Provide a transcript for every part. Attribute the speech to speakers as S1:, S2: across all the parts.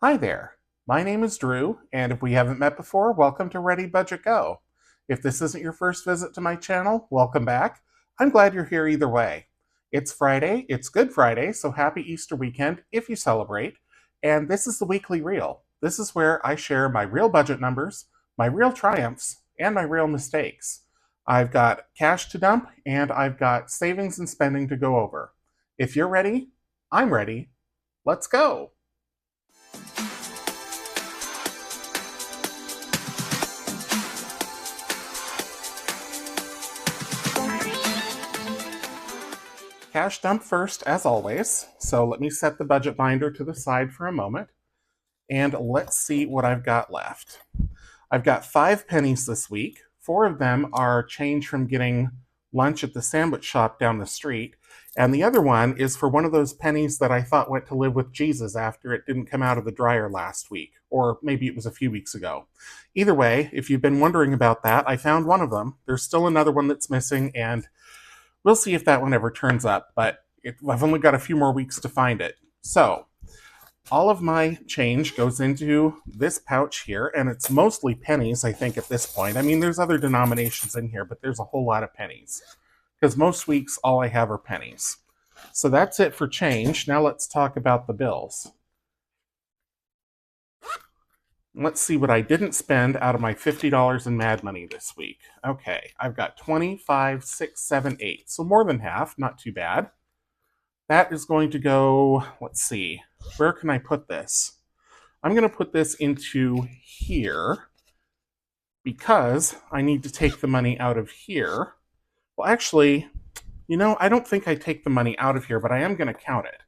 S1: Hi there, my name is Drew, and if we haven't met before, welcome to ReadyBudgetGo. If this isn't your first visit to my channel, welcome back. I'm glad you're here either way. It's Friday, it's Good Friday, so happy Easter weekend if you celebrate. And this is the weekly reel. This is where I share my real budget numbers, my real triumphs, and my real mistakes. I've got cash to dump, and I've got savings and spending to go over. If you're ready, I'm ready. Let's go. Cash dump first, as always. So let me set the budget binder to the side for a moment. And let's see what I've got left. I've got 5 pennies this week. 4 of them are change from getting lunch at the sandwich shop down the street. And the other one is for one of those pennies that I thought went to live with Jesus after it didn't come out of the dryer last week. Or maybe it was a few weeks ago. Either way, if you've been wondering about that, I found one of them. There's still another one that's missing, and we'll see if that one ever turns up, but I've only got a few more weeks to find it. So, all of my change goes into this pouch here, and it's mostly pennies, I think, at this point. I mean, there's other denominations in here, but there's a whole lot of pennies. Because most weeks, all I have are pennies. So that's it for change. Now let's talk about the bills. Let's see what I didn't spend out of my $50 in Mad Money this week. Okay, I've got 25, 6, 7, 8. So more than half, not too bad. That is going to go, let's see, where can I put this? I'm going to put this into here because I need to take the money out of here. Well, actually, I don't think I take the money out of here, but I am going to count it.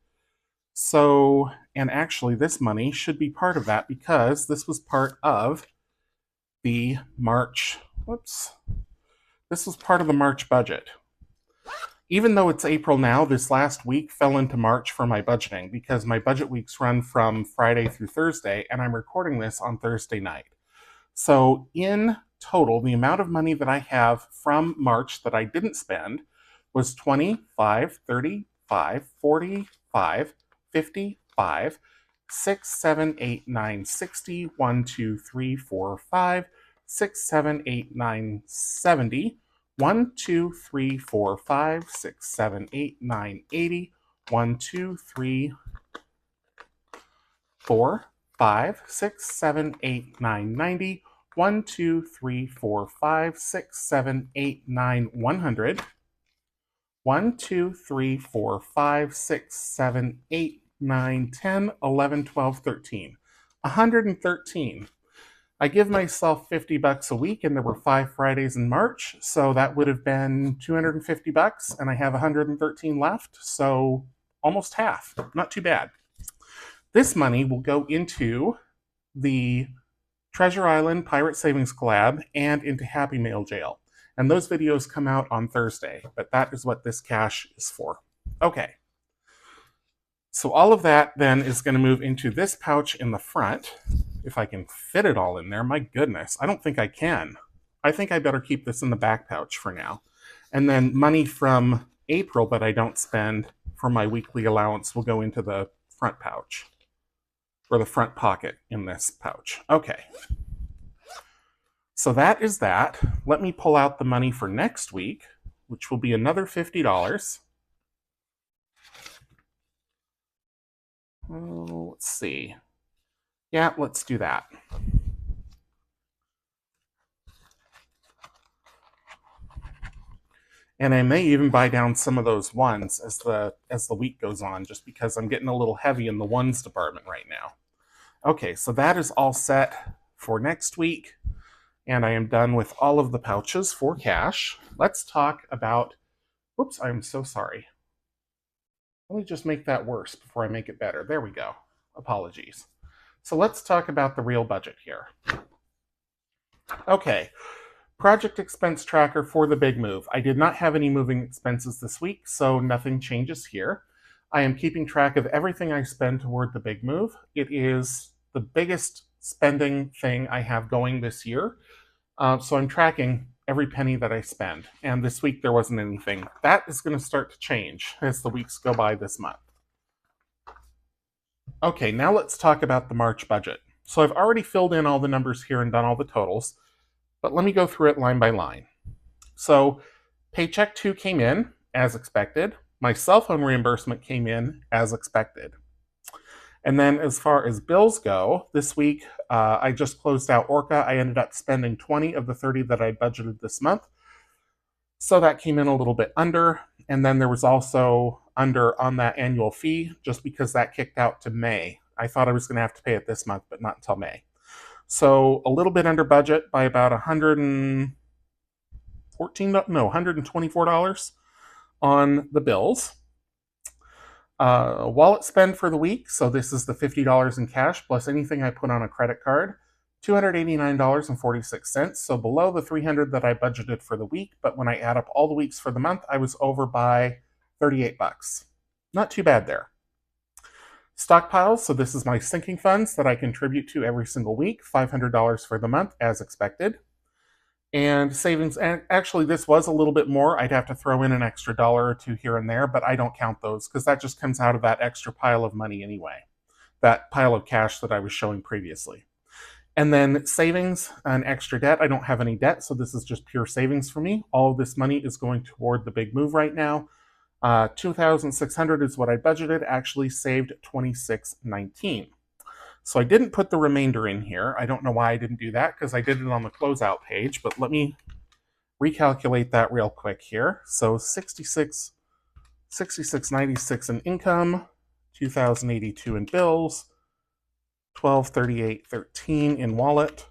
S1: So, and actually this money should be part of that because this was part of the March, this was part of the March budget. Even though it's April now, this last week fell into March for my budgeting because my budget weeks run from Friday through Thursday, and I'm recording this on Thursday night. So in total, the amount of money that I have from March that I didn't spend was 25, 35, 45, 55, 6, 7, 8, 9, 60, 1, 2, 3, 4, 5, 6, 7, 8, 9, 70, 1, 2, 3, 4, 5, 6, 7, 8, 9, 80, 1, 2, 3, 4, 5, 6, 7, 8, 9, 90, 1, 2, 3, 4, 5, 6, 7, 8, 9, 100, 1, 2, 3, 4, 5, 6, 7, 8, 9, 10, 11, 12, 13. 113. I give myself $50 a week, and there were 5 Fridays in March, so that would have been $250, and I have 113 left, so almost half. Not too bad. This money will go into the Treasure Island Pirate Savings Collab and into Happy Mail Jail. And those videos come out on Thursday, but that is what this cash is for. Okay. So all of that then is going to move into this pouch in the front. If I can fit it all in there, my goodness, I don't think I can. I think I better keep this in the back pouch for now. And then money from April that I don't spend for my weekly allowance will go into the front pouch, or the front pocket in this pouch. Okay. So that is that. Let me pull out the money for next week, which will be another $50. Let's see. Yeah, let's do that. And I may even buy down some of those ones as the week goes on, just because I'm getting a little heavy in the ones department right now. Okay, so that is all set for next week, and I am done with all of the pouches for cash. Let's talk about, oops, I'm so sorry. Let me just make that worse before I make it better. There we go. Apologies. So let's talk about the real budget here. Okay, project expense tracker for the big move. I did not have any moving expenses this week, so nothing changes here. I am keeping track of everything I spend toward the big move. It is the biggest spending thing I have going this year, so I'm tracking every penny that I spend. And this week there wasn't anything. That is going to start to change as the weeks go by this month. Okay, now let's talk about the March budget. So I've already filled in all the numbers here and done all the totals, but let me go through it line by line. So paycheck 2 came in as expected. My cell phone reimbursement came in as expected. And then as far as bills go, this week I just closed out Orca. I ended up spending 20 of the 30 that I budgeted this month. So that came in a little bit under. And then there was also under on that annual fee, just because that kicked out to May. I thought I was going to have to pay it this month, but not until May. So a little bit under budget by about $124 on the bills. Wallet spend for the week, so this is the $50 in cash plus anything I put on a credit card, $289.46, so below the $300 that I budgeted for the week, but when I add up all the weeks for the month, I was over by $38. Not too bad there. Stockpiles, so this is my sinking funds that I contribute to every single week, $500 for the month as expected. And savings, and actually this was a little bit more. I'd have to throw in an extra dollar or two here and there, but I don't count those because that just comes out of that extra pile of money anyway, that pile of cash that I was showing previously. And then savings and extra debt. I don't have any debt, so this is just pure savings for me. All of this money is going toward the big move right now. $2,600 is what I budgeted, actually saved $2,619. So I didn't put the remainder in here. I don't know why I didn't do that because I did it on the closeout page, but let me recalculate that real quick here. So 6696 in income, 2082 in bills, 1238.13 in wallet,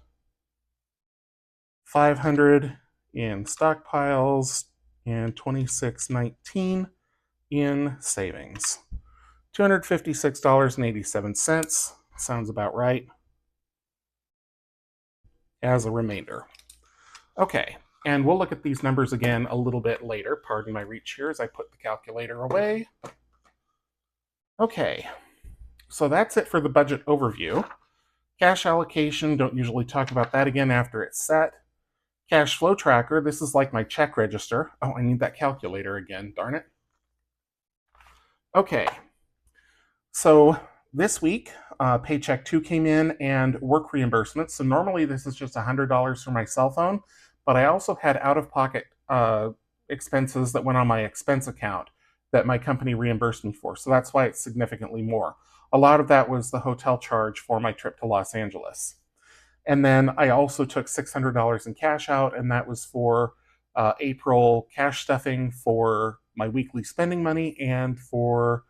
S1: 500 in stockpiles, and 2619 in savings. $256.87. Sounds about right as a remainder. Okay, and we'll look at these numbers again a little bit later. Pardon my reach here as I put the calculator away. Okay, so that's it for the budget overview. Cash allocation, don't usually talk about that again after it's set. Cash flow tracker, this is like my check register. Oh, I need that calculator again, darn it. Okay, so this week, paycheck 2 came in and work reimbursements. So normally this is just $100 for my cell phone, but I also had out-of-pocket expenses that went on my expense account that my company reimbursed me for. So that's why it's significantly more. A lot of that was the hotel charge for my trip to Los Angeles. And then I also took $600 in cash out, and that was for April cash stuffing for my weekly spending money and for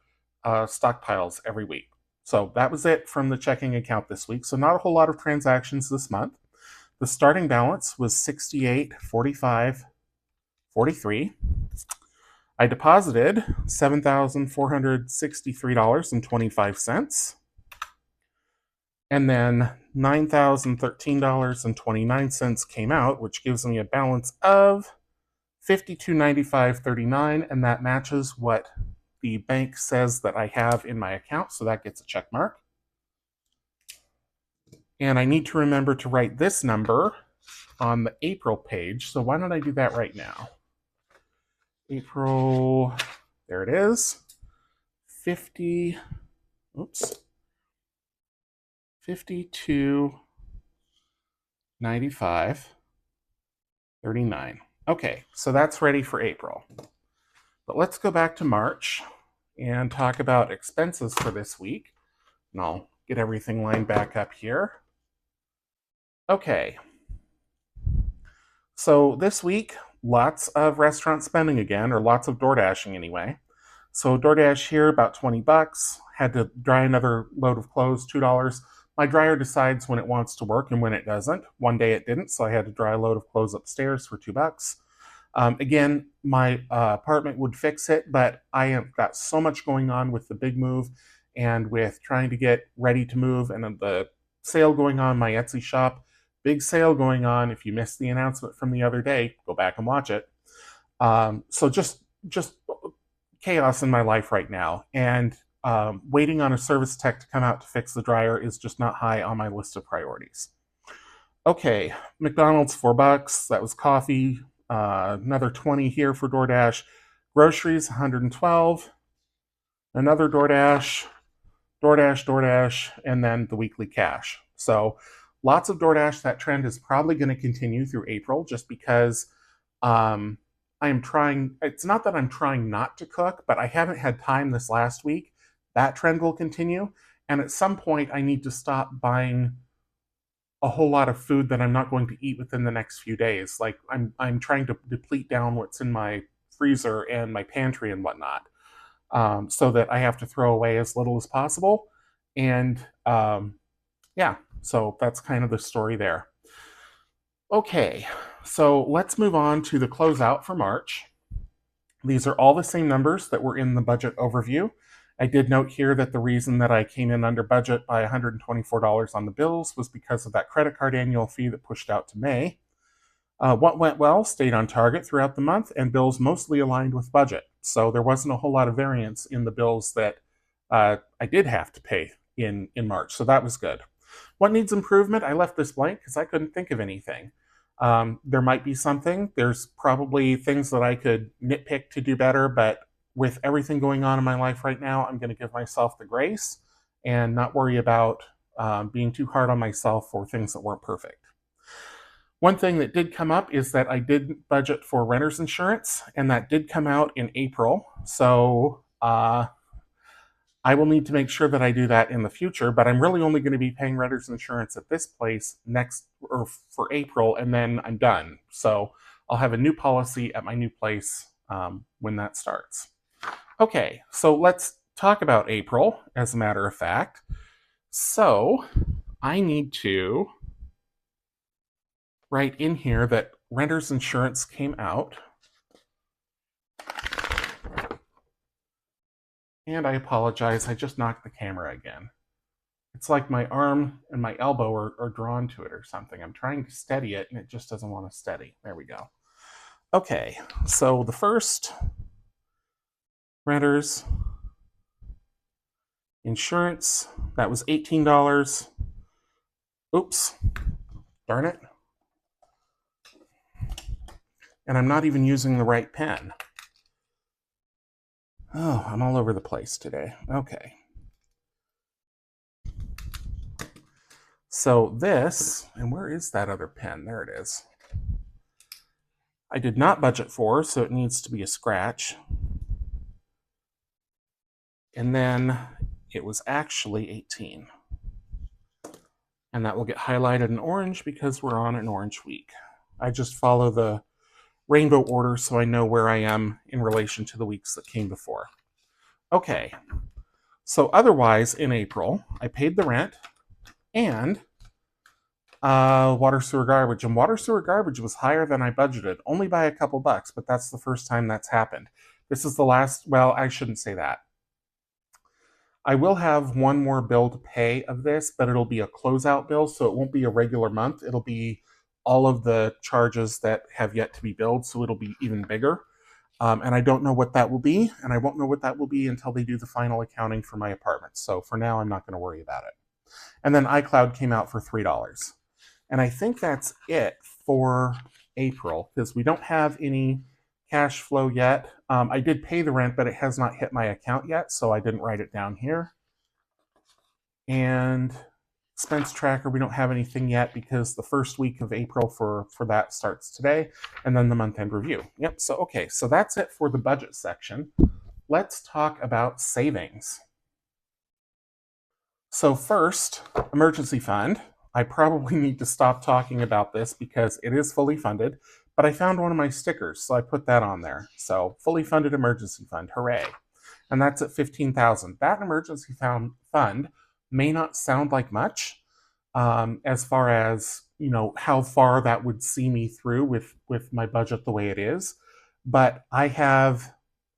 S1: stockpiles every week. So that was it from the checking account this week. So not a whole lot of transactions this month. The starting balance was $68.45.43. I deposited $7,463.25. And then $9,013.29 came out, which gives me a balance of $52.95.39, and that matches what the bank says that I have in my account, so that gets a check mark. And I need to remember to write this number on the April page, so why don't I do that right now? April, there it is, 52.95.39. Okay, so that's ready for April. But let's go back to March and talk about expenses for this week. And I'll get everything lined back up here. Okay. So this week, lots of restaurant spending again, or lots of door dashing anyway. So DoorDash here, about 20 bucks. Had to dry another load of clothes, $2. My dryer decides when it wants to work and when it doesn't. One day it didn't, so I had to dry a load of clothes upstairs for $2. Again, my apartment would fix it, but I have got so much going on with the big move and with trying to get ready to move, and the sale going on my Etsy shop. Big sale going on. If you missed the announcement from the other day, go back and watch it. So just chaos in my life right now, and waiting on a service tech to come out to fix the dryer is just not high on my list of priorities. Okay, McDonald's, $4. That was coffee. Another 20 here for DoorDash. Groceries, $112. Another DoorDash DoorDash, and then the weekly cash. So lots of DoorDash. That trend is probably going to continue through April just because I am trying. It's not that I'm trying not to cook, but I haven't had time this last week. That trend will continue. And at some point, I need to stop buying a whole lot of food that I'm not going to eat within the next few days. Like I'm trying to deplete down what's in my freezer and my pantry and whatnot, so that I have to throw away as little as possible. And yeah, so that's kind of the story there. Okay, so let's move on to the closeout for March. These are all the same numbers that were in the budget overview. I did note here that the reason that I came in under budget by $124 on the bills was because of that credit card annual fee that pushed out to May. What went well stayed on target throughout the month, and bills mostly aligned with budget. So there wasn't a whole lot of variance in the bills that I did have to pay in March. So that was good. What needs improvement? I left this blank because I couldn't think of anything. There might be something. There's probably things that I could nitpick to do better, but with everything going on in my life right now, I'm going to give myself the grace and not worry about being too hard on myself for things that weren't perfect. One thing that did come up is that I did budget for renter's insurance, and that did come out in April. So I will need to make sure that I do that in the future, but I'm really only going to be paying renter's insurance at this place next or for April, and then I'm done. So I'll have a new policy at my new place when that starts. Okay, so let's talk about April, as a matter of fact. So I need to write in here that renter's insurance came out. And I apologize, I just knocked the camera again. It's like my arm and my elbow are drawn to it or something. I'm trying to steady it and it just doesn't want to steady. There we go. Okay, so the first renter's insurance, that was $18. Oops, darn it. And I'm not even using the right pen. Oh, I'm all over the place today. Okay. So this, and where is that other pen? There it is. I did not budget for, so it needs to be a scratch. And then it was actually 18. And that will get highlighted in orange because we're on an orange week. I just follow the rainbow order so I know where I am in relation to the weeks that came before. Okay, so otherwise in April, I paid the rent and water, sewer, garbage. And water, sewer, garbage was higher than I budgeted, only by a couple bucks, but that's the first time that's happened. This is the last, well, I shouldn't say that. I will have one more bill to pay of this, but it'll be a closeout bill, so it won't be a regular month. It'll be all of the charges that have yet to be billed, so it'll be even bigger. And I don't know what that will be, and I won't know what that will be until they do the final accounting for my apartment. So for now, I'm not going to worry about it. And then iCloud came out for $3. And I think that's it for April, because we don't have any cash flow yet. I did pay the rent, but it has not hit my account yet, so I didn't write it down here. And expense tracker, we don't have anything yet because the first week of April for that starts today, and then the month-end review. Yep, so okay, so that's it for the budget section. Let's talk about savings. So first, emergency fund. I probably need to stop talking about this because it is fully funded, but I found one of my stickers, so I put that on there. So fully funded emergency fund, hooray. And that's at $15,000. That emergency fund may not sound like much as far as, you know, how far that would see me through with my budget the way it is. But I have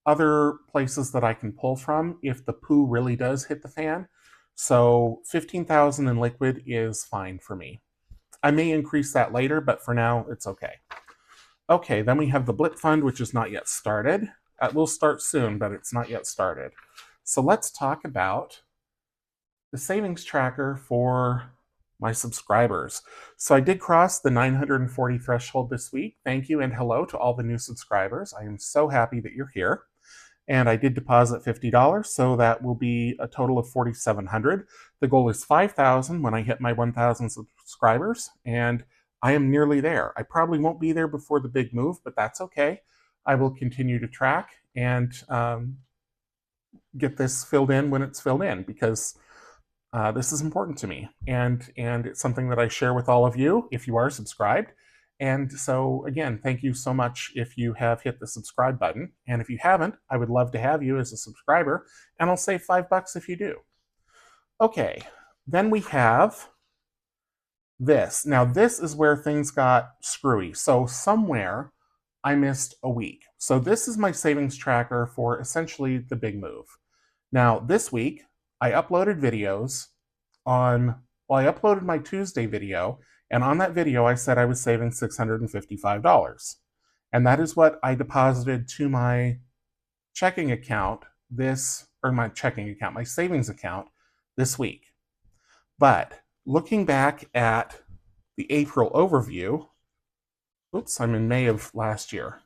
S1: other places that I can pull from if the poo really does hit the fan. So $15,000 in liquid is fine for me. I may increase that later, but for now, it's okay. Okay, then we have the blip fund, which is not yet started. It will start soon, but it's not yet started. So let's talk about the savings tracker for my subscribers. So I did cross the 940 threshold this week. Thank you and hello to all the new subscribers. I am so happy that you're here. and I did deposit $50, so that will be a total of $4,700. The goal is 5,000 when I hit my 1,000 subscribers, and I am nearly there. I probably won't be there before the big move, but that's okay. I will continue to track and get this filled in when it's filled in, because this is important to me, and it's something that I share with all of you if you are subscribed. And so again, thank you so much if you have hit the subscribe button, and if you haven't, I would love to have you as a subscriber, and I'll save $5 if you do. Okay, then we have this. Now this is where things got screwy. So somewhere I missed a week. So this is my savings tracker for essentially the big move. Now this week I uploaded videos on, well, I uploaded my Tuesday video, and on that video I said I was saving $655. And that is what I deposited to my checking account my savings account this week. But looking back at the April overview, oops, I'm in May of last year.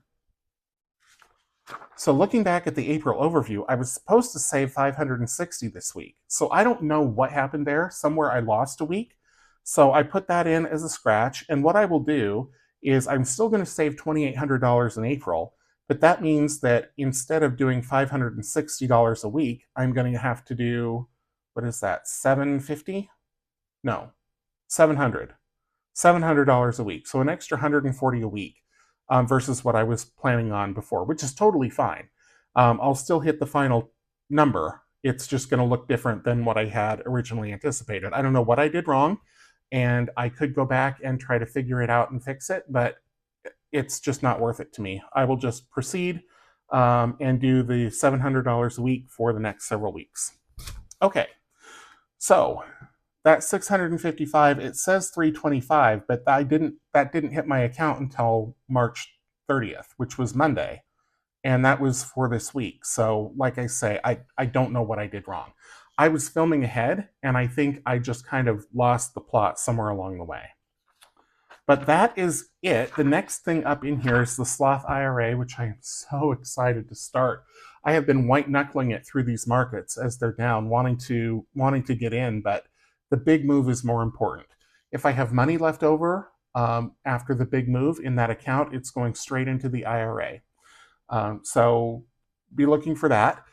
S1: So looking back at the April overview, I was supposed to save $560 this week. So I don't know what happened there. Somewhere I lost a week. So I put that in as a scratch. And what I will do is I'm still going to save $2,800 in April. But that means that instead of doing $560 a week, I'm going to have to do, what is that, $750? No, $700. $700 a week. So an extra $140 a week. Versus what I was planning on before, which is totally fine. I'll still hit the final number. It's just going to look different than what I had originally anticipated. I don't know what I did wrong, and I could go back and try to figure it out and fix it, but it's just not worth it to me. I will just proceed and do the $700 a week for the next several weeks. Okay, so that 655, it says 325, but that didn't hit my account until March 30th, which was Monday. And that was for this week. So like I say, I don't know what I did wrong. I was filming ahead, and I think I just kind of lost the plot somewhere along the way. But that is it. The next thing up in here is the Sloth IRA, which I am so excited to start. I have been white knuckling it through these markets as they're down, wanting to get in, but the big move is more important. If I have money left over after the big move in that account, it's going straight into the IRA. So be looking for that.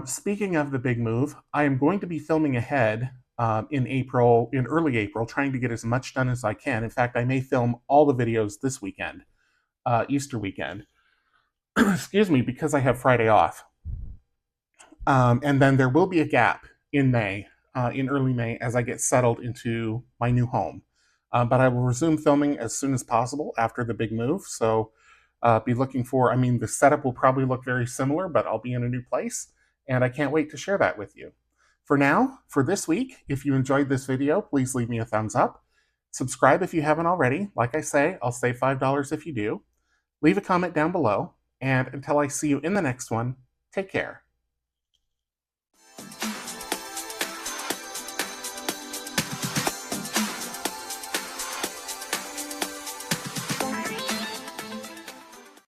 S1: Speaking of the big move, I am going to be filming ahead in early April, trying to get as much done as I can. In fact, I may film all the videos this weekend, Easter weekend, excuse me, because I have Friday off. And then there will be a gap in May, in early May, as I get settled into my new home. But I will resume filming as soon as possible after the big move. So be looking for, the setup will probably look very similar, but I'll be in a new place, and I can't wait to share that with you. For now, for this week, if you enjoyed this video, please leave me a thumbs up. Subscribe if you haven't already. Like I say, I'll save $5 if you do. Leave a comment down below, and until I see you in the next one, take care.